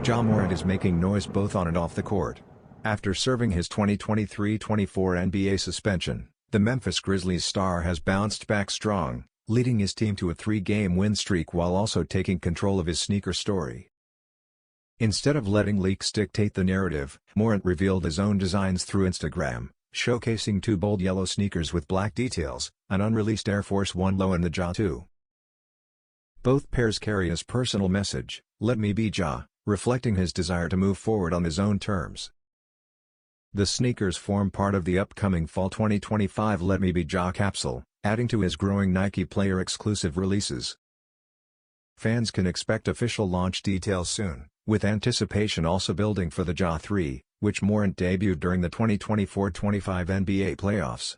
Ja Morant is making noise both on and off the court. After serving his 2023-24 NBA suspension, the Memphis Grizzlies star has bounced back strong, leading his team to a 3-game win streak while also taking control of his sneaker story. Instead of letting leaks dictate the narrative, Morant revealed his own designs through Instagram, showcasing 2 bold yellow sneakers with black details, an unreleased Air Force 1 Low and the Ja 2. Both pairs carry his personal message, "Let me be Ja," reflecting his desire to move forward on his own terms. The sneakers form part of the upcoming Fall 2025 Let Me Be Ja capsule, adding to his growing Nike player-exclusive releases. Fans can expect official launch details soon, with anticipation also building for the Ja 3, which Morant debuted during the 2024-25 NBA playoffs.